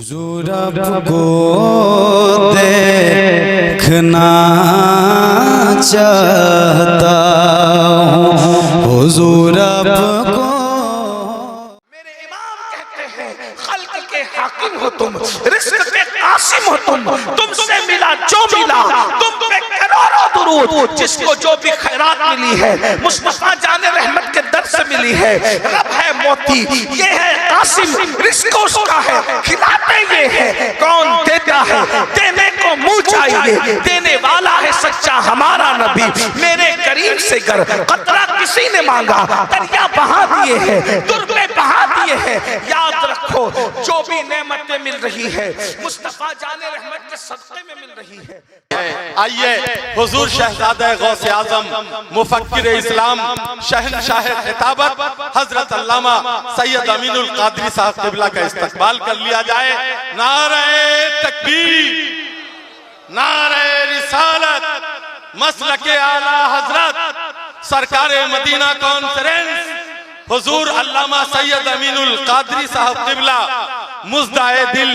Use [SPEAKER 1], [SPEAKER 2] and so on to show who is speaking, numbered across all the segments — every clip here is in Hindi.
[SPEAKER 1] हुजूर आपको देखना चाहता हूँ, हुजूर आपको।
[SPEAKER 2] मेरे इमाम कहते हैं खल्क के हाकिम हो तुम, रिज़्क़ के कासिम हो तुमसे मिला जो मिला, तुम पे करोड़ों दुरूद। जिसको जो भी खैरात मिली है मुस्तफा जाने रहमत के दर से मिली है। रब है मोती, ये है कासिम, रिज़्क़ उसका है, खिलाते ये है। कौन देता है, देने को मुँह चाहिए, देने वाला है सच्चा हमारा नबी। मेरे करीम से गर कतरा किसी ने मांगा, दरिया बहा दिए हैं, दुर्बे बहा दिए हैं। याद रखो जो भी नेमतें मिल रही है मुस्तफा जाने रहमत के सदक़े में मिल रही है।
[SPEAKER 3] आइए हुजूर शहजादा गौसे आजम मुफक्किर इस्लाम शहनशाह खिताबत हजरत अल्लामा सैयद अमीनुल कादरी साहब क़िबला का इस्तकबाल कर लिया जाए। नारे तकबीर, नारे रिसालत, मसलके आला हजरत सरकारे मदीना कॉन्फ्रेंस हुजूर अल्लामा सैयद अमीनुल कादरी साहब क़िबला मुज़दाए दिल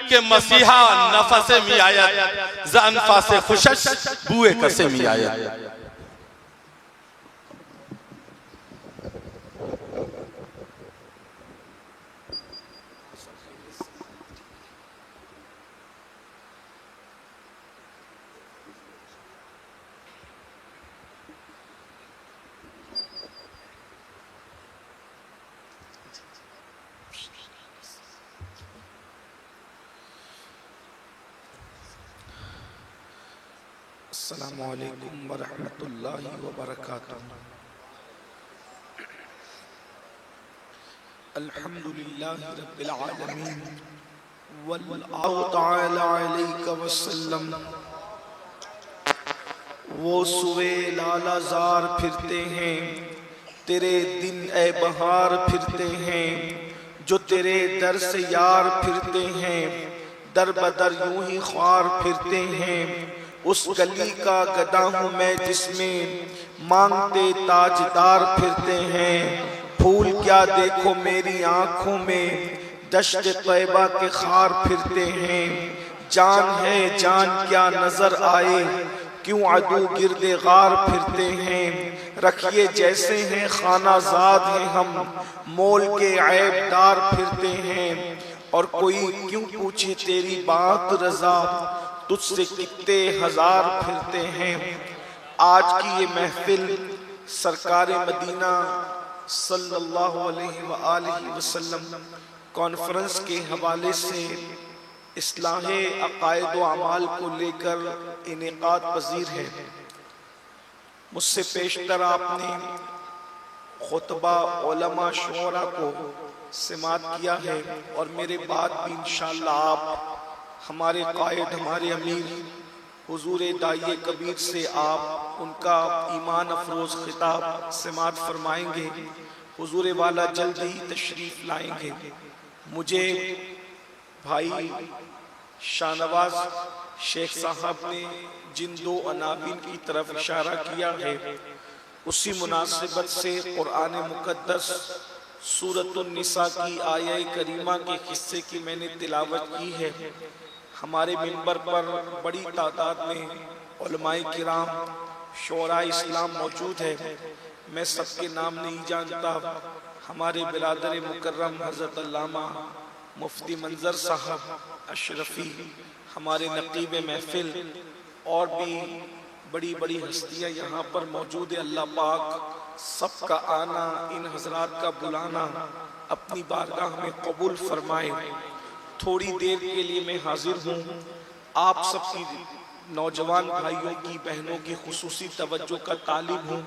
[SPEAKER 3] के मसीहा नफसे मियायत ज़अनफा से खुशश बुए कसे मियायत।
[SPEAKER 2] अस्सलामु अलैकुम व रहमतुल्लाहि व बरकातुहू। अल्हम्दुलिल्लाहि रब्बिल आलमीन वल्लल्लाहु तआला अलैहि वसल्लम। वो सुए लालाज़ार फिरते हैं, तेरे दिन ए बहार फिरते हैं, जो तेरे दर से यार फिरते हैं, दर बदर यूं ही ख्वार फिरते हैं। उस गली का गदा हूँ मैं जिसमें मांगते ताजदार फिरते हैं। फूल क्या देखो मेरी आंखों में, दश्त तैबा के खार फिरते हैं। जान है जान क्या नजर आए, क्यों अदू गिरदे गार फिरते हैं। रखिए जैसे हैं खानाजाद हैं हम, मोल के ऐबदार फिरते हैं। और कोई क्यों पूछे तेरी बात रजा, तुझसे कितने हजार फिरते हैं। आज की ये महफिल सरकारे मदीना सल्लल्लाहु अलैहि वसल्लम कॉन्फ्रेंस के हवाले से इस्लाहे अकायद व अमाल को लेकर इनेकाद पजीर है। मुझसे पेशतर आपने खुतबा उलमा शुरा को समात किया है, और मेरे बाद भी इंशाअल्लाह आप हमारे कायद हमारे अमीर हुजूर दाइए कबीर से आप उनका ईमान अफरोज खिताब समात फरमाएंगे। हुजूर वाला जल्द ही तशरीफ लाएंगे। मुझे भाई शाहनवाज शेख साहब ने जिन दो अनाबिन की तरफ इशारा किया है, उसी मुनासिबत से कुरान मुकद्दस सूरतुन निसा की आया करीमा के हिस्से की मैंने तिलावत की है। हमारे मिंबर पर बड़ी तादाद में उलमाए किराम शोरा इस्लाम मौजूद है। मैं सबके नाम नहीं जानता। हमारे बिरादर मुकर्रम हज़रत अल्लामा मुफ्ती मंजर साहब अशरफी, हमारे नकीब महफिल, और भी बड़ी बड़ी हस्तियाँ यहाँ पर मौजूद है। अल्लाह पाक सबका आना, इन हजरात का बुलाना अपनी बारगाह में कबूल फरमाए। थोड़ी देर के लिए मैं हाजिर हूँ। आप सबकी नौजवान भाइयों की बहनों की खुसूसी तवज्जो का तालिब हूँ।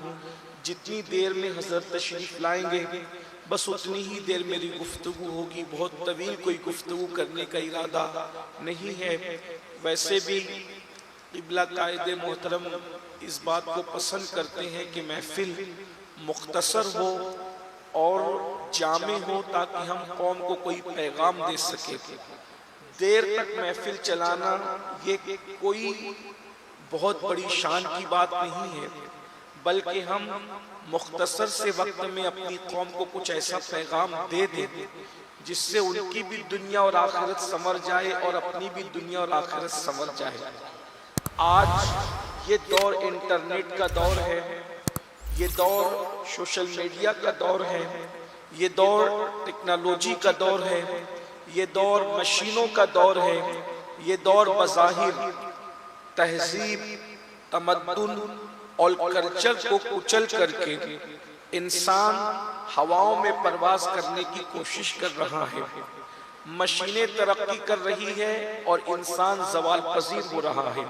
[SPEAKER 2] जितनी देर में हजरत तशरीफ लाएंगे बस उतनी ही देर मेरी गुफ्तगू होगी। बहुत तवील कोई गुफ्तगू करने का इरादा नहीं है। वैसे भी क़िबला कायदे मोहतरम इस बात को पसंद करते हैं कि महफिल मुख्तसर हो और जामे हो, ताकि हम कौम को कोई पैगाम दे सके। देर तक महफिल चलाना ये कोई बहुत बड़ी शान की बात नहीं है। बल्कि हम मुख्तसर से वक्त में अपनी कौम को कुछ ऐसा पैगाम दे दें जिससे उनकी भी दुनिया और आखिरत संवर जाए और अपनी भी दुनिया और आखिरत संवर जाए। आज ये दौर इंटरनेट का दौर है, ये दौर सोशल मीडिया का दौर है, ये दौर टेक्नोलॉजी का दौर है, ये दौर मशीनों का दौर है, ये दौर बज़ाहिर तहजीब, तमद्दुन और कल्चर को कुचल करके इंसान हवाओं में परवाज करने की कोशिश कर रहा है। मशीनें तरक्की कर रही है और इंसान ज़वाल पजीर हो रहा है।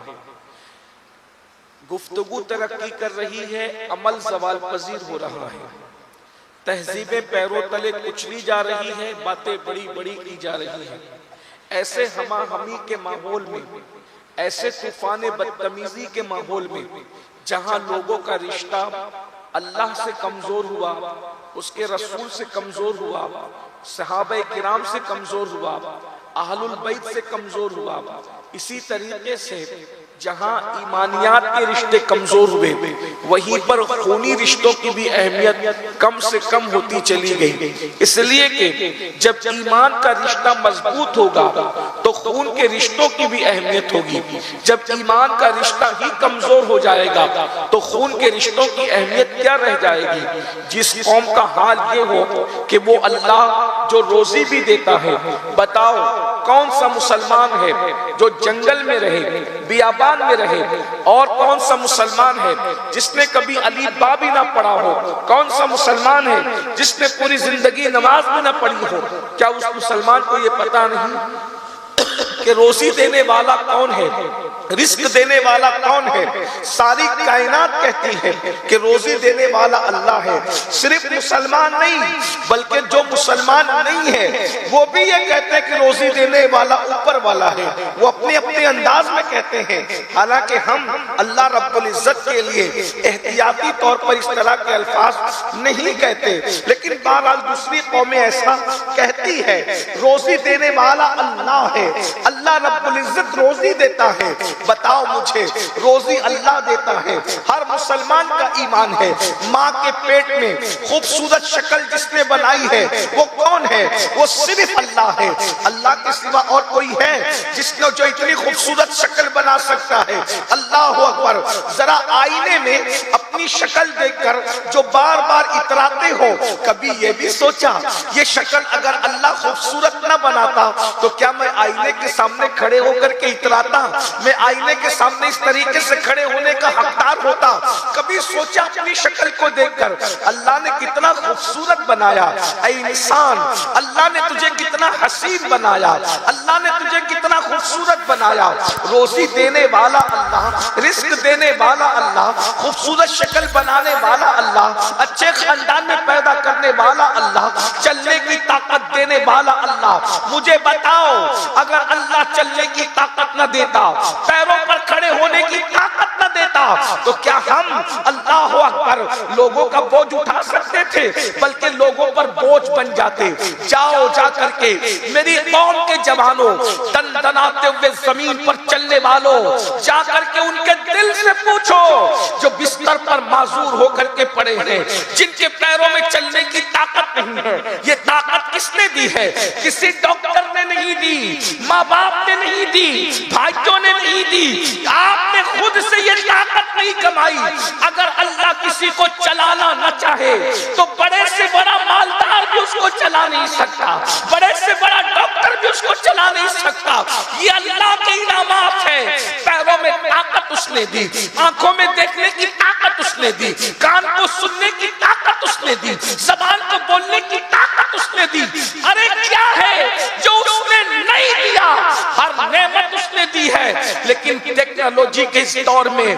[SPEAKER 2] गुफ्तगू तरक्की कर रही है, अमल ज़वाल पजीर हो रहा है। तहजीबें पैरों तले कुचली जा रही है, बातें बड़ी बड़ी की जा रही हैं। ऐसे हमाहमी के माहौल में, ऐसे तूफान बदतमीजी के माहौल में, जहां लोगों का रिश्ता अल्लाह से कमजोर हुआ, उसके रसूल से कमजोर हुआ, सहाबा किराम से कमजोर हुआ, अहलुल बैत से कमजोर हुआ, इसी तरीके से जहां ईमानियात के रिश्ते कमजोर हुए, वहीं पर खूनी रिश्तों की भी अहमियत कम से कम होती चली गई। इसलिए कि जब ईमान का रिश्ता मजबूत होगा तो खून के रिश्तों की भी अहमियत होगी। जब ईमान का रिश्ता ही कमजोर हो जाएगा तो खून के रिश्तों की अहमियत क्या रह जाएगी। जिस कौम का हाल ये हो कि वो अल्लाह जो रोजी भी देता है, बताओ कौन सा मुसलमान है जो जंगल में रहे, बियाबान में रहे, और कौन सा मुसलमान है जिसने कभी अली बा भी ना पढ़ा हो, कौन सा मुसलमान है जिसने पूरी जिंदगी नमाज भी ना पढ़ी हो। क्या उस मुसलमान को ये पता नहीं कि रोजी देने वाला कौन है, रिस्क देने वाला कौन है। सारी कायनात कहती है कि रोजी देने वाला अल्लाह है। सिर्फ मुसलमान नहीं बल्कि जो मुसलमान नहीं है वो भी ये कहते हैं कि रोजी देने वाला ऊपर वाला है। वो अपने अपने अंदाज में कहते हैं, हालांकि हम अल्लाह रब्बुल इज्जत के लिए एहतियाती तौर पर इस तरह के अल्फाज नहीं कहते, लेकिन बहरहाल दूसरी कौमें ऐसा कहती है। रोजी देने वाला अल्लाह है, अल्लाह रब्बुल इज्जत रोजी देता है। बताओ मुझे, रोजी अल्लाह देता है, हर मुसलमान का ईमान है। माँ के पेट में खूबसूरत शक्ल जिसने बनाई है वो कौन है? वो सिर्फ अल्लाह है। अल्लाह के सिवा और कोई है जिसने जो इतनी खूबसूरत शक्ल बना सकता है? अल्लाह अकबर। जरा आईने में अपनी शक्ल देखकर जो बार बार इतराते हो, कभी ये भी सोचा ये शक्ल अगर अल्लाह खूबसूरत न बनाता तो क्या मैं आईने के सामने खड़े होकर के इतराता? मैं आईने के सामने इस तरीके से खड़े होने का हकदार होता? कभी सोचा अपनी शक्ल को देखकर अल्लाह ने कितना खूबसूरत बनाया? ऐ इंसान, अल्लाह ने तुझे कितना हसीन बनाया, अल्लाह ने तुझे कितना खूबसूरत बनाया। रोजी देने वाला अल्लाह, रिस्क देने वाला अल्लाह, खूबसूरत शक्ल बनाने वाला अल्लाह, अच्छे खानदान में पैदा करने वाला अल्लाह, चलने की ताकत देने वाला अल्लाह। मुझे बताओ, अगर अल्लाह चलने की ताकत न देता, पैरों पर खड़े होने की ताकत न देता, तो क्या हम अल्लाह अकबर लोगों का बोझ उठा सकते थे? बल्कि लोगों पर बोझ बन जाते। जाओ जा करके मेरी कौम के जवानों, दनदनाते हुए जमीन पर चलने वालों, जा करके उनके दिल से पूछो जो बिस्तर पर माजूर होकर के पड़े हैं, जिनके पैरों में चलने की ताकत नहीं है। ये ताकत किसने दी है? किसी डॉक्टर ने नहीं दी, माँ बाप ने नहीं दी, भाइयों ने नहीं दी, आपने खुद से ये ताकत नहीं कमाई। अगर अल्लाह किसी को चलाना न चाहे तो बड़े से बड़ा मालदार भी उसको चला नहीं सकता, बड़े से बड़ा डॉक्टर भी उसको चला नहीं सकता। ये अल्लाह के इनामात है। पैरों में ताकत उसने दी, आंखों में देखने की ताकत उसने दी, कान को सुनने की ताकत उसने दी, जबान को बोलने की ताकत उसने दी। अरे क्या है जो उसने नहीं दिया? हर नेमत उसने दी है। लेकिन टेक्नोलॉजी के इस दौर में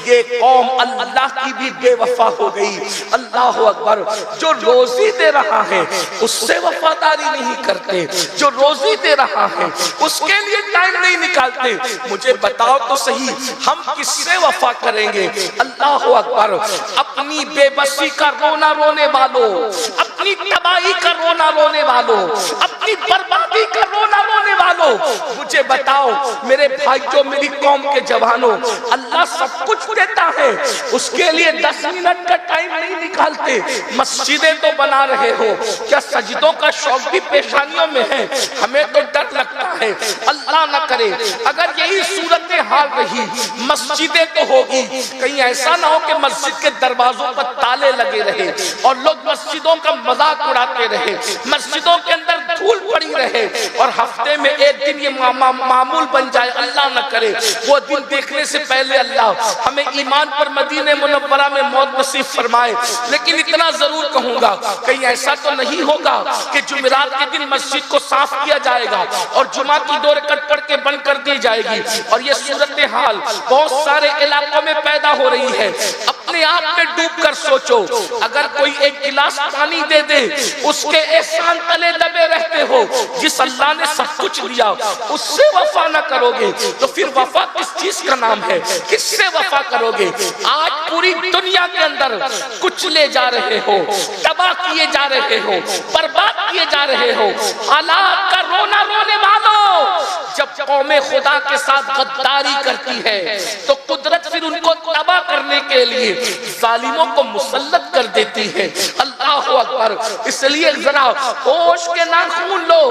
[SPEAKER 2] ये कौम अल्लाह की भी बेवफा हो गई। अल्लाह अकबर। जो रोजी दे रहा है उससे वफादारी नहीं करते, जो रोजी दे रहा है उसके लिए टाइम नहीं निकालते। मुझे बताओ तो सही, हम किससे वफा करेंगे? अल्लाह अकबर। अपनी बेबसी का रोना रोने वालों, अपनी तबाही का रोना रोने वालों, अपनी अपनी बर्बादी का रोना रोने वालों, मुझे बताओ मेरे भाई जो मेरी कौम के जवानों, अल्लाह सब कुछ देता है, उसके लिए 10 मिनट का टाइम नहीं निकालते। मस्जिदें तो बना रहे हो, क्या सजदों का शौक भी पेशानियों में है? हमें तो डर लगता है, अल्लाह न करे अगर यही सूरत हाल रही, मस्जिदें तो होगी, कहीं ऐसा ना हो कि मस्जिद के दरवाजों पर ताले लगे रहे और लोग मस्जिदों का मजाक उड़ाते रहे, मस्जिदों के अंदर धूल पड़ी रहे और हफ्ते में एक दिन ये मामूल बन जाए। अल्लाह न करे वो दिन देखने से पहले अल्लाह हमें ईमान पर मदीने मुनव्वरा में मौत नसीब फरमाए। लेकिन इतना जरूर कहूंगा, कहीं ऐसा तो नहीं होगा कि जुमेरात के दिन मस्जिद को साफ किया जाएगा और जुमा की 2 रकअत पढ़ के बंद कर दी जाएगी। और ये सूरत हाल बहुत सारे इलाकों में पैदा हो रही है। अपने आप में डूब कर सोचो, अगर कोई एक गिलास पानी दे दे, उसके एहसान तले दबे रहते हो। जिस अल्लाह ने सब कुछ दिया उससे वफा न करोगे तो फिर वफा किस चीज का नाम है? किससे वफा करोगे? आज पूरी दुनिया के अंदर कुछ ले जा रहे हो, तबाह किए जा रहे हो, बर्बाद किए जा रहे हो। हालात का रोना रोने वालों, जब कौमे खुदा के साथ गद्दारी करती है तो कुदरत फिर उनको तबाह करने के लिए जालिमों को मुसल्लत कर देती है। अल्लाह अकबर। इसलिए जरा होश के नाखून लो,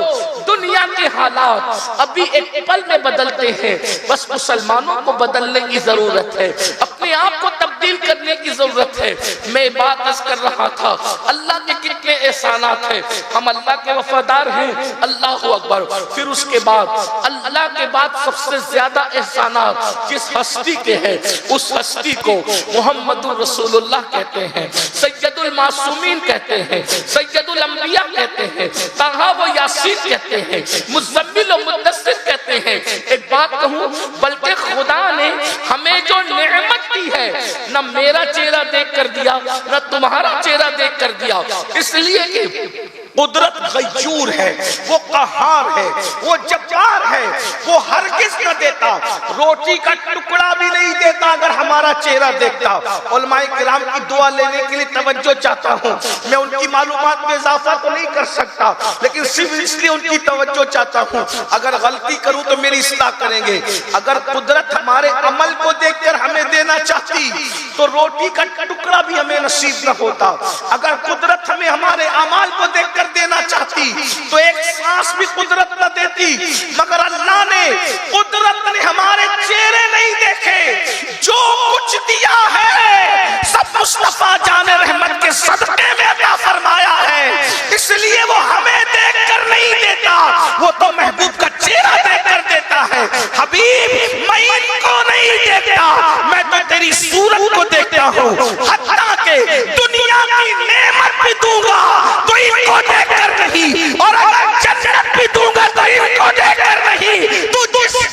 [SPEAKER 2] दुनिया के हालात अभी एक पल में बदलते हैं, बस मुसलमानों को बदलने की जरूरत है, अपने आप को तब्दील करने की जरूरत है। मैं बात कर रहा था, अल्लाह के कितने एहसानात हैं, हम अल्लाह के वफादार हैं। अल्लाह अकबर। फिर उसके बाद अल्लाह के बाद सबसे ज्यादा एहसानात जिस हस्ती के हैं, उस हस्ती को मुहम्मदुर रसूलुल्लाह कहते हैं, सैयदुल मासूमीन कहते हैं, सैयदुल अंबिया कहते हैं, ताहा व यासीन कहते हैं, मुज़म्मिल व मुद्दस्सिर कहते हैं। एक बात कहूं, बल्कि खुदा ने हमें जो नेमत दी है, न मेरा चेहरा देख कर दिया न तुम्हारा चेहरा देख कर दिया, इसलिए कि कुदरत गयूर है, वो कहार है, वो जब्बार है, वो हरगिज़ न देता, रोटी का टुकड़ा भी नहीं देता अगर हमारा चेहरा देखता। उलमाए किराम की दुआ लेने के लिए तवज्जो चाहता हूँ, मैं उनकी मालूमात में इजाफा तो नहीं कर सकता, लेकिन सिर्फ इसलिए उनकी तवज्जो चाहता हूँ, अगर गलती करूँ तो मेरी इस्लाह करेंगे। अगर कुदरत हमारे अमल को देखकर हमें देना चाहती तो रोटी का टुकड़ा भी हमें नसीब न होता। अगर कुदरत हमें हमारे अमाल को देखकर देना चाहती तो एक सांस भी कुदरत न देती, मगर अल्लाह ने, कुदरत ने हमारे चेहरे नहीं देखे, जो कुछ दिया है सब मुस्तफा जाने रहमत के सदके में अता फरमाया है। इसलिए वो हमें देखकर नहीं देता, वो तो महबूब का चेहरा देखकर देता है। हबीब मैं इनको नहीं देखता, मैं तो तेरी सूरत को देखता हूँ, हत्ता के दुनिया की नेमत भी दूंगा तो इनको देखकर नहीं, और अगर जन्नत भी दूंगा तो इनको देखकर नहीं। तू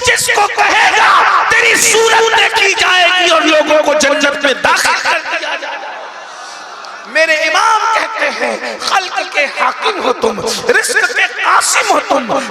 [SPEAKER 2] जिसको कहेगा तेरी सूरत देखी जाएगी और लोगों को जन्नत में दाखिल कर दिया जाएगा। मेरे इमाम कहते हैं, खल्क के हाकिम हो तुम, रिज़्क़ के कासिम हो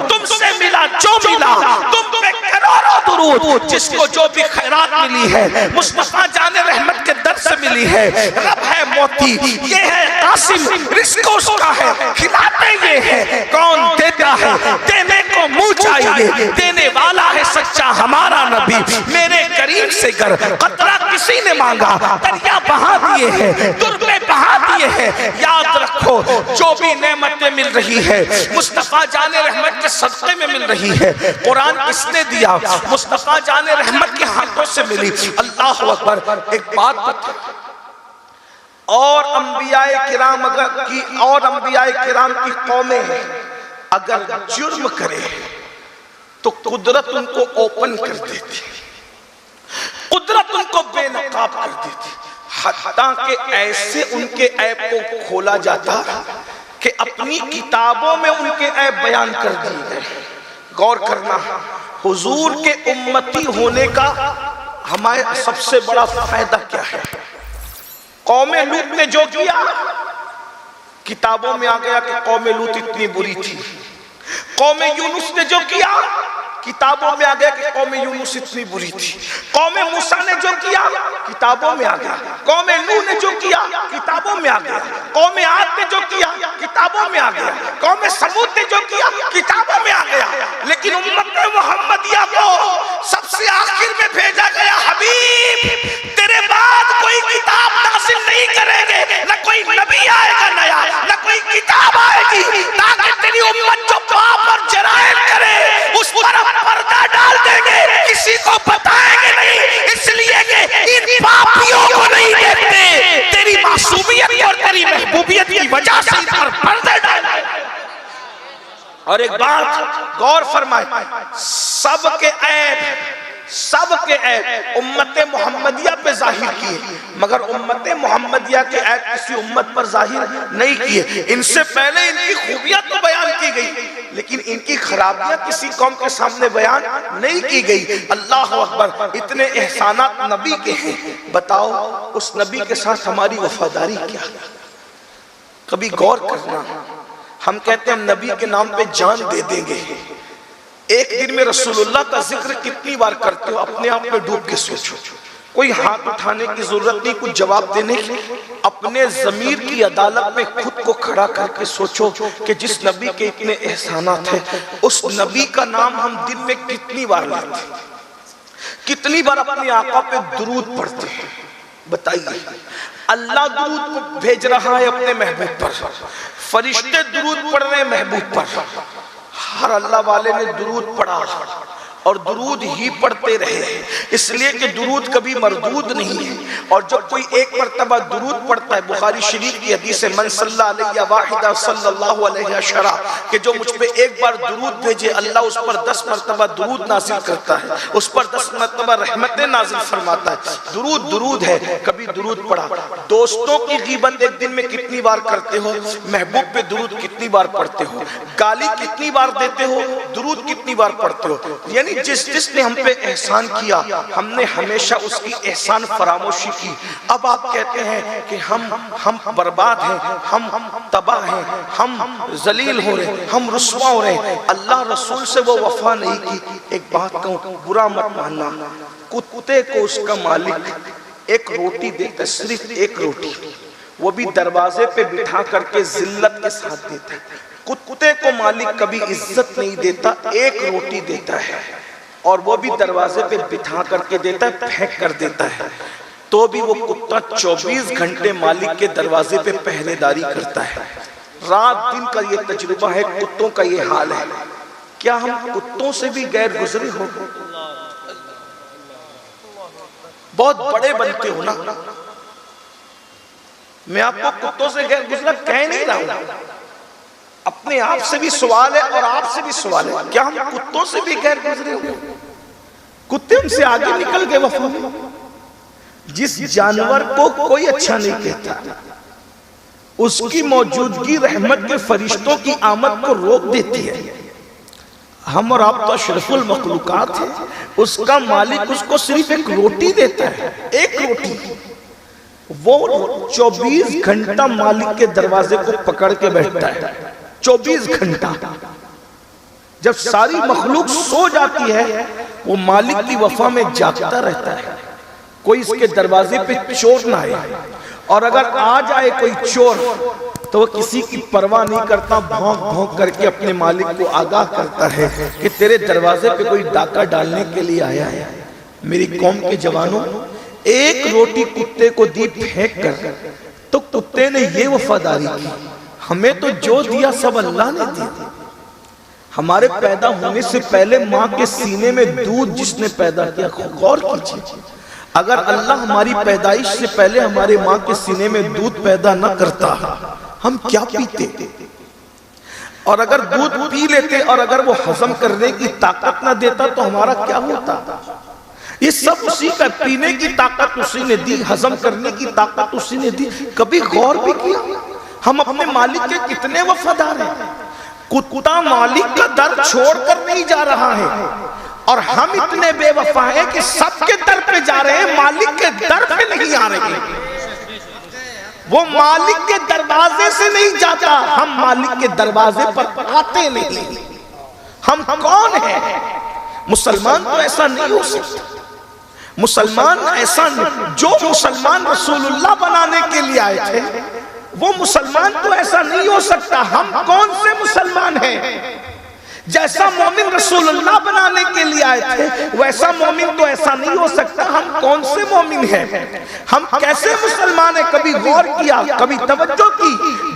[SPEAKER 2] तुमसे मिला जो मिला, तुम पे करोड़ों दुरूद, जिसको जो भी खैरात मिली है मुस्तफा जाने रहमत के दर से मिली है। रब है मोती, ये है कासिम, रिज़्क़ उसका है, खिलाते ये है, कौन देता है, देने को मुँह चाहिए, देने वाला है सच्चा हमारा नबी। मेरे करीम से कर कतरा किसी ने मांगा, दरिया बहा दिए हैं, दुर्बे बहा दिए हैं। याद रखो, जो भी नेमतें मिल रही है मुस्तफा जाने रहमत के सदक़े में मिल रही है। कुरान किसने दिया? मुस्तफा जाने रहमत के हाथों से मिली। अल्लाह अकबर। एक बात बता, और अंबियाए किराम की कौमें अगर जुर्म करे तो कुदरत उनको ओपन कर देती, कुदरत उनको बेनकाब कर देती, हत्ता के ऐसे उनके ऐब को खोला जाता कि अपनी किताबों में उनके ऐब बयान कर दिए गए। गौर करना, हुजूर के उम्मती होने का हमारे सबसे बड़ा फायदा क्या है? कौमे लूत ने जो किया, किताबों में आ गया कि कौमे लूत इतनी बुरी थी, कौम यूनुस ने जो किया किताबों में आ गया कि कौम यूनुस इतनी बुरी थी। कौम मूसा ने जो किया किताबों में आ गया। कौम नूह ने जो किया किताबों में आ गया। कौम आद ने जो किया किताबों में आ गया। कौम समूद ने जो किया किताबों में आ गया। लेकिन उम्मत मुहम्मदिया को सबसे आखिर में भेजा गया। हबीब, तेरे बाद कोई किताब नाज़िल नहीं करेंगे, न कोई नबी आएगा नया, न कोई किताब आएगी, ताकि तेरी उम्मत जो पाप और जराइम करे उस पर पर्दा डाल देंगे, किसी को बताएंगे नहीं, इसलिए कि इन पापियों को नहीं देखते, तेरी मासूमियत और तेरी महबूबियत की वजह से इन पर पर्दा डाल। और एक बात गौर फरमाए, सबके ऐब उम्मत मुहम्मदिया पे जाहिर किए, मगर उम्मत मुहम्मदिया के ऐब किसी उम्मत पर जाहिर नहीं किए। इनसे पहले इनकी खूबियां तो बयान की गई, लेकिन इनकी खराबियां किसी कौम के सामने बयान नहीं की गई। अल्लाह अकबर, इतने एहसानात नबी के हैं। बताओ उस नबी के साथ हमारी वफादारी क्या? कभी गौर करना। हम कहते हैं हम नबी के नाम पे जान दे देंगे। एक दिन में रसूलुल्लाह का जिक्र कितनी बार करते हो? अपने आप में डूब के सोचो। कोई हाथ उठाने की जरूरत नहीं, कुछ जवाब देने की। अपने ज़मीर की अदालत में खुद को खड़ा करके सोचो कि जिस नबी के इतने एहसानात हैं, उस नबी का नाम हम दिन में कितनी बार लेते हैं, कितनी बार अपने आका पे दुरूद पढ़ते हैं? बताइए। अल्लाह दुरूद भेज रहा है अपने महबूब पर, फरिश्ते दुरूद पढ़ रहे हैं महबूब पर। हर अल्लाह वाले ने दुरूद पढ़ा और दुरूद ही पढ़ते रहे, इसलिए कि दुरूद कभी मरदूद नहीं है। और जब कोई एक मर्तबा दुरूद पढ़ता है, बुखारी शरीफ की हदीस है, मन सल्ला अलैहि वाहिदा सल्लल्लाहु अलैहि अशरा, कि जो मुझ पे एक बार दुरूद भेजे अल्लाह उस पर 10 मर्तबा दुरूद नाजिल करता है, उस पर 10 मर्तबा रहमतें नाजिल फरमाता है। दुरूद दुरूद है, कभी दुरूद पढ़ा। दोस्तों की गीबत एक दिन में कितनी बार करते हो? महबूब पे दुरूद कितनी बार पढ़ते हो? गाली कितनी बार देते हो? दुरूद कितनी बार पढ़ते हो? यानी जिसने हम पे एहसान किया, हमने हमेशा उसकी एहसान फरामोशी की। अब आप कहते हैं कि हम बर्बाद हैं, हम तबाह हैं, हम जलील हो रहे, हम रुस्वा हो रहे। अल्लाह रसूल से वो वफा नहीं की। एक बात कहूं, बुरा मत मानना, कुत्ते को उसका मालिक एक रोटी देता, सिर्फ एक रोटी, वो भी दरवाजे पे बिठा करके जिल्लत के साथ देता है। कुत्ते को मालिक कभी इज्जत नहीं देता, एक रोटी देता है और वो भी दरवाजे पे बिठा करके देता है, फेंक कर देता है। तो भी वो कुत्ता 24 घंटे मालिक के दरवाजे पे पहरेदारी करता है। रात दिन का ये तजुर्बा है, कुत्तों का ये हाल है। क्या हम कुत्तों से भी गैर गुजरे हो? बहुत बड़े बनते हो ना। मैं आपको कुत्तों से गैर गुजरा कह नहीं रहा हूं, अपने आप से भी सवाल है और आपसे भी सवाल है। क्या हम कुत्तों से भी गैर गुजरे हो? कुत्ते हमसे आगे निकल गए वफा में। जिस जानवर को कोई अच्छा नहीं कहता, उसकी मौजूदगी रहमत के फरिश्तों की आमद को रोक देती है। हम और आप तो अशरफुल मखलूकात हैं। उसका मालिक उसको सिर्फ एक रोटी देता है, एक रोटी। वो 24 घंटा मालिक के दरवाजे को पकड़ के बैठता है, 24 घंटा। जब सारी मखलूक सो जाती है, वो मालिक की वफा में जागता रहता है। कोई इसके दरवाजे पे चोर ना आए, और अगर आ जाए कोई चोर तो वो किसी की परवाह नहीं करता, भौंक भौंक करके अपने मालिक को आगाह करता है कि तेरे दरवाजे पे कोई डाका डालने के लिए आया है। मेरी कौम के जवानों, एक रोटी कुत्ते को दी फेंक कर, तो कुत्ते ने ये वफादारी की। हमें तो जो दिया सब अल्लाह ने दिया। हमारे पैदा होने से पहले माँ के सीने में दूध जिसने पैदा किया, गौर कीजिए। अगर अल्लाह हमारी पैदाइश से पहले हमारे माँ के सीने में दूध पैदा न करता, हम क्या पीते? और अगर दूध पी लेते और अगर वो हजम करने की ताकत न देता तो हमारा क्या होता? ये सब उसी का, पीने की ताकत उसी ने दी, हजम करने की ताकत उसी ने दी। कभी गौर भी किया हम अपने मालिक के कितने वफादार हैं? कुत्ता मालिक का दर छोड़कर नहीं जा रहा है, और हम इतने बेवफा हैं कि सबके दर पे जा रहे हैं, मालिक के दर पे नहीं आ रहे। वो मालिक के दरवाजे से नहीं जाता, हम मालिक के दरवाजे पर आते नहीं। हम कौन हैं? मुसलमान तो ऐसा नहीं हो सकता। मुसलमान ऐसा नहीं, जो मुसलमान रसूलुल्लाह बनाने के लिए आए थे वो मुसलमान तो ऐसा नहीं हो सकता। हम कौन से मुसलमान हैं? जैसा मोमिन रसूलुल्लाह बनाने के लिए आए थे वैसा मोमिन तो ऐसा नहीं हो सकता। हम कौन से मोमिन हैं? हम कैसे मुसलमान हैं? कभी गौर किया, कभी तवज्जो की?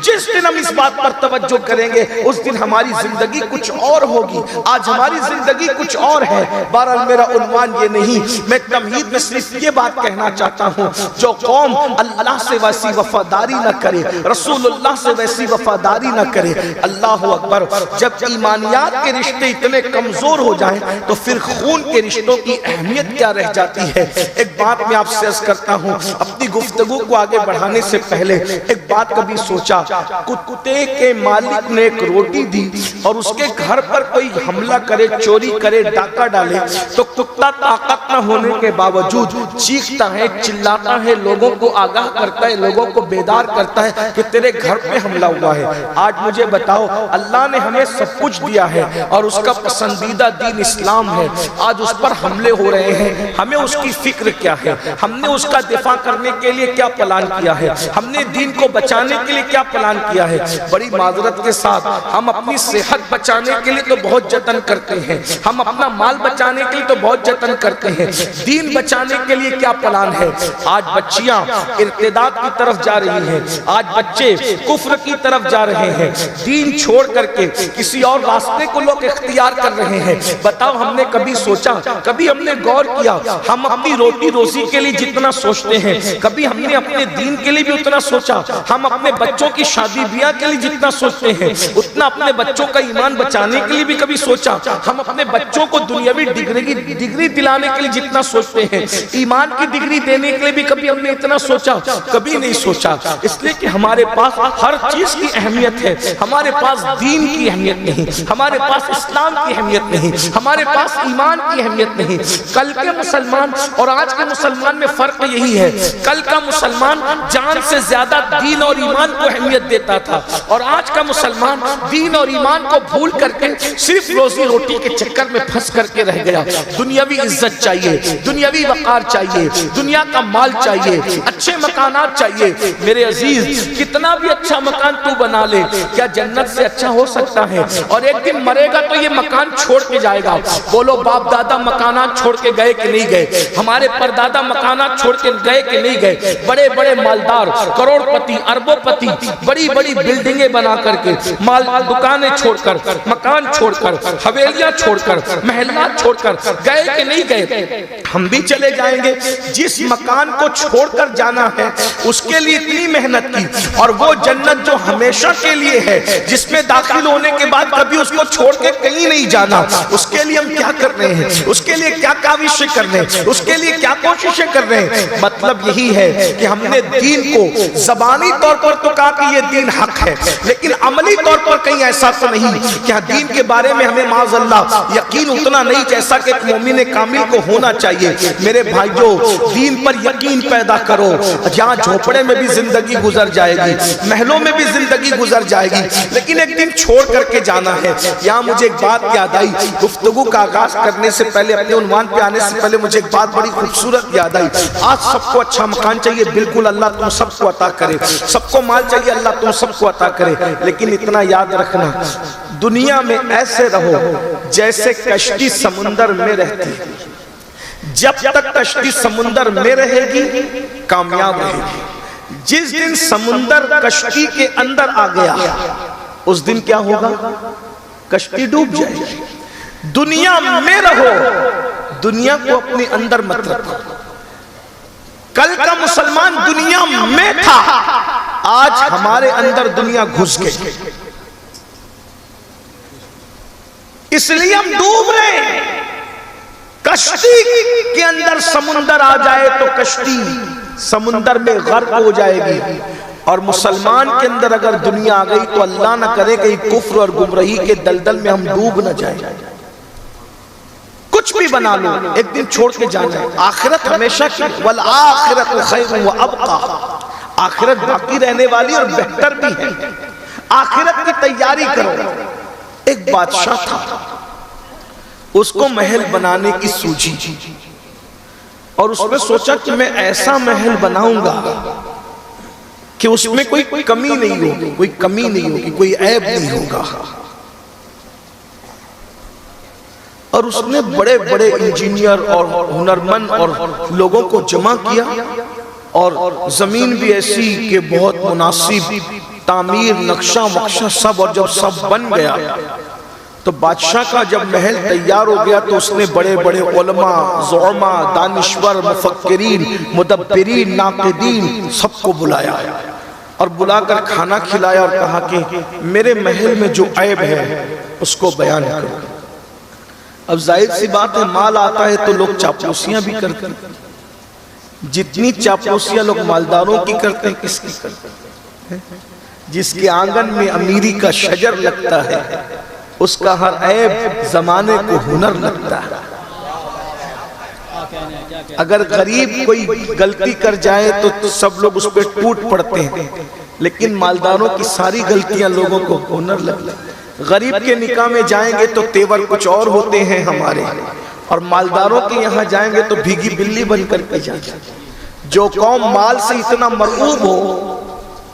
[SPEAKER 2] जिस दिन हम इस बात पर तवज्जो करेंगे उस दिन हमारी जिंदगी कुछ और होगी। आज हमारी जिंदगी कुछ और है। बहरहाल मेरा उन्वान ये नहीं, मैं तमहीद में सिर्फ ये बात कहना चाहता हूँ, जो कौम अल्लाह से वैसी वफादारी न करे, रसूलुल्लाह से वैसी वफादारी न करे, अल्लाह अकबर, जब ईमानियात के रिश्ते इतने कमजोर हो जाएं तो फिर खून के रिश्तों की अहमियत क्या रह जाती है। एक बात मैं आपसे अर्ज करता हूं, अपनी गुफ्तगू को आगे बढ़ाने से पहले एक बात कभी सोचा, कुत्ते के मालिक ने एक रोटी दी और उसके घर पर कोई हमला करे, चोरी करे, डाका डाले तो कुत्ता ताकत न होने के बावजूद चीखता है, चिल्लाता है, लोगों को आगाह करता है, लोगों को बेदार करता है कि तेरे घर पे हमला हुआ है। आज मुझे बताओ, अल्लाह ने हमें सब कुछ दिया है और उसका पसंदीदा दीन इस्लाम है, आज उस पर हमले हो रहे हैं, हमें उसकी फिक्र क्या है? हमने उसका दिफा करने के लिए क्या प्लान किया है? हमने दीन को बचाने के लिए क्या प्लान किया है? बड़ी माजरत के साथ हम अपनी सेहत बचाने के लिए तो बहुत जतन करते हैं, हम अपना माल बचाने के लिए तो बहुत जतन करते हैं, दीन बचाने के लिए क्या प्लान है? आज बच्चियां इर्तिदाद की तरफ जा रही हैं, आज बच्चे कुफ्र की तरफ जा रहे हैं, दीन छोड़ करके किसी और रास्ते को लोग इख्तियार कर रहे हैं। बताओ, हमने कभी सोचा, कभी हमने गौर किया, हम अपनी रोटी रोजी के लिए जितना सोचते हैं कभी हमने अपने दीन के लिए भी उतना सोचा? हम अपने बच्चों की शादी ब्याह के लिए जितना सोचते हैं उतना अपने बच्चों का ईमान बचाने के लिए भी कभी सोचा? हम अपने बच्चों को दुनियावी डिग्री दिलाने के लिए जितना सोचते हैं, ईमान की डिग्री देने के लिए भी कभी हमने इतना सोचा? कभी नहीं सोचा। इसलिए कि हमारे पास हर चीज की अहमियत है, हमारे पास दीन की अहमियत नहीं, हमारे पास इस्लाम की अहमियत नहीं, हमारे पास ईमान की अहमियत नहीं। कल के मुसलमान और आज के मुसलमान में फर्क यही है, कल का मुसलमान जान से ज्यादा दीन और ईमान को अहमियत देता था और आज का मुसलमान दीन और ईमान को भूल करके सिर्फ रोजी रोटी के चक्कर में फंस करके रह गया। दुनियावी इज्जत चाहिए, दुनियावी वकार चाहिए, दुनिया का माल चाहिए, अच्छे मकानात चाहिए। मेरे अजीज, कितना भी अच्छा मकान तू बना ले, क्या जन्नत से अच्छा हो सकता है? और एक दिन मरेगा तो ये मकान छोड़ के जाएगा। बोलो, बाप दादा मकानात छोड़ के गए कि नहीं गए? हमारे परदादा मकानात छोड़ के गए कि नहीं गए? बड़े बड़े मालदार, करोड़पति, अरबोपति, बड़ी बड़ी बिल्डिंगें बना करके, माल दुकानें छोड़कर, मकान छोड़कर, हवेलियां छोड़कर, महल्ला छोड़कर गए कि नहीं गए? हम भी चले जाएंगे। जिस मकान को छोड़कर जाना है उसके लिए इतनी मेहनत की, और वो जन्नत जो हमेशा के लिए है, जिसमें दाखिल होने के बाद कभी उसको छोड़ के कहीं नहीं जाना, उसके लिए हम क्या कर रहे हैं? उसके लिए क्या काविशें कर रहे हैं? उसके लिए क्या कोशिशें कर रहे हैं? मतलब यही है कि हमने दीन को ज़बानी तौर पर तो कहा कि ये दीन हक है, लेकिन अमली तौर पर कहीं ऐसा तो नहीं कि दीन के बारे में हमें माज़अल्लाह यकीन उतना नहीं जैसा कि एक मोमिन कामिल को होना चाहिए। मेरे भाइयों, दीन पर यकीन पैदा करो। जहाँ झोपड़े में भी जिंदगी गुजर जाएगी, महलों में भी जिंदगी गुजर जाएगी, लेकिन एक दिन छोड़ करके जाना है। यहाँ मुझे एक बात याद आई, गुफ्तगू का आगाज करने से पहले, अपने उन्वान पे आने से पहले मुझे एक बात बड़ी खूबसूरत याद आई। आज सबको अच्छा मकान चाहिए, बिल्कुल, अल्लाह तुम सबको अता करे। सबको माल चाहिए, अल्लाह तुम सबको अता करे। लेकिन इतना याद रखना, दुनिया में ऐसे रहो जैसे कश्ती समुंदर में रहती है। जब तक कश्ती समुंदर में रहेगी कामयाब रहेगी। जिस दिन समुंदर कश्ती के अंदर आ गया उस दिन क्या होगा? कश्ती डूब जाएगी। दुनिया में रहो, दुनिया को अपने अंदर मत रखो। कल का मुसलमान दुनिया में था, आज हमारे अंदर दुनिया घुस गई, इसलिए हम डूब रहे हैं। कश्ती के अंदर समुंदर आ जाए तो कश्ती समुंदर में गर्क हो जाएगी, और मुसलमान के अंदर अगर दुनिया आ गई तो अल्लाह न करे कि कुफ्र और गुमराही के दलदल में हम डूब न जाए। कुछ भी बना लो, एक दिन छोड़ के जाना है। आखिरत हमेशा की, वल आखिरत खैर व अबका, आखिरत बाकी रहने वाली और बेहतर भी है। आखिरत की तैयारी करो। एक बादशाह था, उसको महल बनाने की सूझी और उसने सोचा कि मैं ऐसा महल बनाऊंगा कि उसमें कोई कमी नहीं होगी, कोई कमी नहीं होगी, कोई ऐब नहीं होगा। और उसने बड़े बड़े इंजीनियर और हुनरमंद और लोगों को जमा किया और जमीन भी ऐसी कि बहुत मुनासिब तामीर नक्शा वक्शा सब, और जब सब बन गया तो बादशाह का जब महल तैयार हो गया तो उसने बड़े बड़े उलमा, ज़ुअमा, दानिश्वर, मुफक्किरीन, मुदब्बिरीन, नाक़िदीन सबको बुलाया और बुलाकर खाना खिलाया और कहा कि मेरे महल में जो ऐब है उसको बयान करो। अब जाहिर सी बात है, माल आता है तो लोग चापलूसियां भी करते हैं। जितनी चापलूसियां लोग मालदारों की करते हैं, किसकी करते हैं? जिसके आंगन में अमीरी का शजर लगता है उसका हर ऐब जमाने को हुनर लगता है। अगर गरीब कोई गलती कर जाए तो सब लोग उस पर टूट पड़ते हैं, लेकिन मालदारों की सारी गलतियां लोगों को हुनर लगता है। गरीब के निकाह में जाएंगे तो तेवर कुछ और होते हैं हमारे, और मालदारों के यहाँ जाएंगे तो भीगी बिल्ली बन करके जाएंगे। जो कौम माल से इतना मरऊब हो,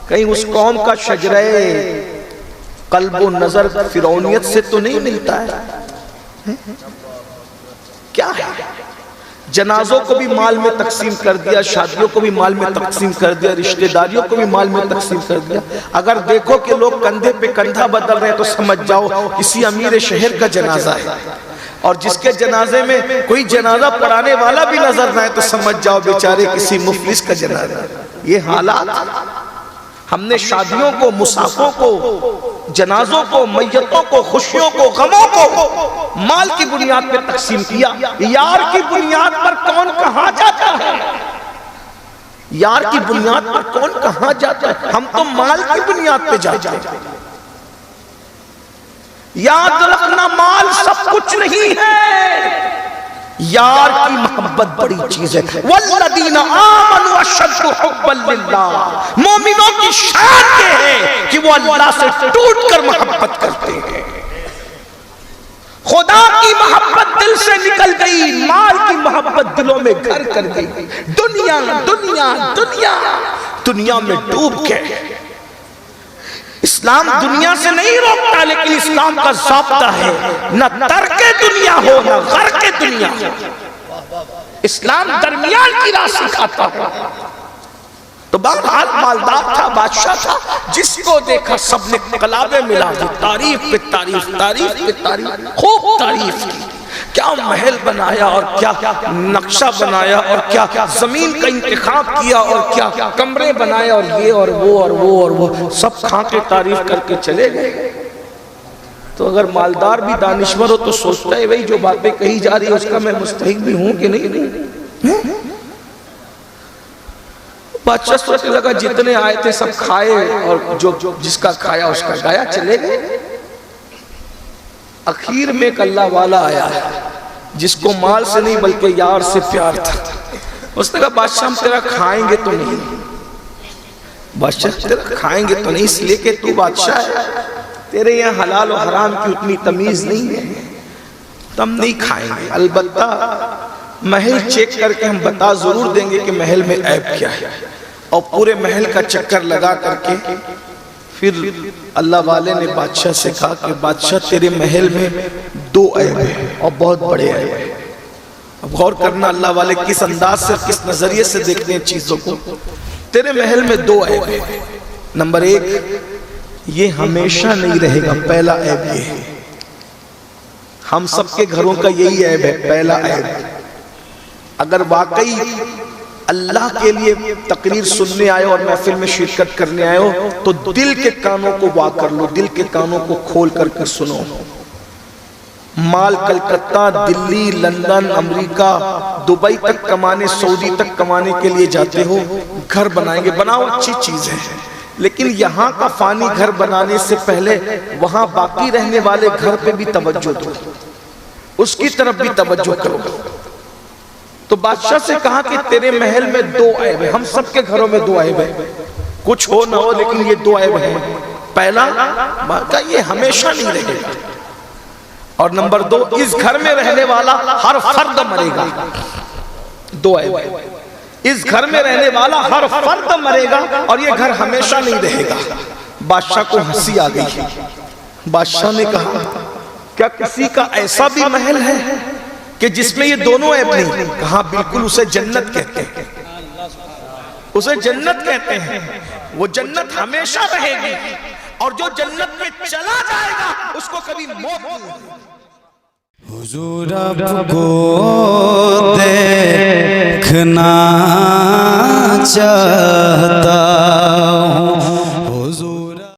[SPEAKER 2] कहीं उस कौम का शजरे कल्बो नजर फिरौनियत से तो नहीं मिलता है। क्या है? जनाजों को भी माल में तकसीम कर दिया, शादियों को भी माल में तकसीम कर दिया, रिश्तेदारियों को भी माल में तकसीम कर दिया। अगर देखो कि लोग कंधे पे कंधा बदल रहे हैं तो समझ जाओ किसी अमीर शहर का जनाजा है, और जिसके जनाजे में कोई जनाजा पढ़ाने वाला भी नजर ना आए तो समझ जाओ बेचारे किसी मुफलिस का जनाजा है। ये हालात हमने शादियों को, मुसाफों को, जनाजों को, मैयतों को, खुशियों को, गमों को माल की बुनियाद पर तकसीम किया। यार की बुनियाद पर कौन कहां जाता है? यार की बुनियाद पर कौन कहां जाता है? हम तो माल की बुनियाद पे जाते हैं। याद रखना, माल सब कुछ नहीं है, यार की मोहब्बत बड़ी चीज है। वल्लदीना आमनु अशद्दु हुब्बन लिल्लाह, मोमिनों की शान ये है कि वो अल्लाह से टूटकर मोहब्बत करते हैं। खुदा की मोहब्बत दिल से निकल गई, माल की मोहब्बत दिलों में घर कर गई। दुनिया दुनिया दुनिया दुनिया में डूब के इस्लाम दुनिया से नहीं रोकता, लेकिन इस्लाम का ज़ाब्ता है न तर्के दुनिया हो न गर्के दुनिया हो। इस्लाम दरमियान की राह सिखाता है। तो बहरहाल मालदार था, बादशाह था, जिसको देखा सबने कलाबे मिला दी, तारीफ पे तारीफ, तारीफ पे तारीफ, खूब तारीफ की। क्या महल बनाया और क्या नक्शा बनाया और क्या जमीन का इंतखाब किया और क्या कमरे बनाए और ये और वो और वो और वो सब खा के तारीफ करके चले गए। तो अगर मालदार भी दानिश्वर हो तो सोचता है भाई जो बातें कही जा रही है उसका मैं मुस्तहिक भी हूं कि नहीं। बादशाह सोचने लगा जितने आए थे सब खाए और जो जिसका खाया उसका गाया, चले गए। आखिर में एक अल्लाह वाला आया जिसको माल से नहीं बल्कि यार से प्यार था। उसने कहा बादशाह हम तेरा खाएंगे तो नहीं, बादशाह तेरा खाएंगे तो नहीं, इसलिए कि तू बादशाह है, तेरे यहाँ हलाल और हराम की उतनी तमीज नहीं है, तो हम नहीं खाएंगे। अलबत्ता महल चेक करके हम बता जरूर देंगे कि महल में ऐब क्या है। और पूरे महल का चक्कर लगा करके फिर अल्लाह वाले ने बादशाह से कहा कि बादशाह तेरे महल में 2 ऐब हैं और बहुत बड़े ऐब हैं। अब गौर करना अल्लाह वाले किस अंदाज से, किस नजरिए से देखते हैं चीजों को। तेरे महल में 2 ऐब हैं। नंबर 1, ये हमेशा नहीं रहेगा। पहला ऐब ये है, हम सबके घरों का यही ऐब है। पहला ऐब, अगर वाकई अल्लाह के लिए तकरीर सुनने आए और महफिल में शिरकत करने आए हो तो दिल के कानों को वाक कर लो, दिल के कानों को खोल करके सुनो। माल Calcutta, Delhi, London, America, Dubai तक कमाने, सऊदी तक कमाने के लिए जाते हो, घर बनाएंगे, बनाओ, अच्छी चीज है, लेकिन यहाँ का फानी घर बनाने से पहले वहां बाकी रहने वाले घर पे भी तवज्जो दो, उसकी तरफ भी तवज्जो करो। तो बादशाह से कहा कि तेरे महल में 2 ऐब है। हम सबके घरों में 2 ऐब है, कुछ हो ना हो लेकिन ये 2 ऐब है। पहला, ये हमेशा नहीं रहेगा, और नंबर 2, इस घर में रहने वाला हर फर्द मरेगा। 2 है, इस घर में रहने वाला हर फर्द मरेगा और ये घर हमेशा नहीं रहेगा। बादशाह को हंसी आ गई। बादशाह ने कहा, क्या किसी का ऐसा भी महल है कि जिसमें ये दोनों ऐप नहीं? कहा बिल्कुल, उसे जन्नत कहते हैं, उसे जन्नत कहते हैं। वो जन्नत हमेशा रहेगी और जो जन्नत में चला जाएगा उसको कभी मौत नहीं होगी।
[SPEAKER 1] हुजूर आपको देखना चाहता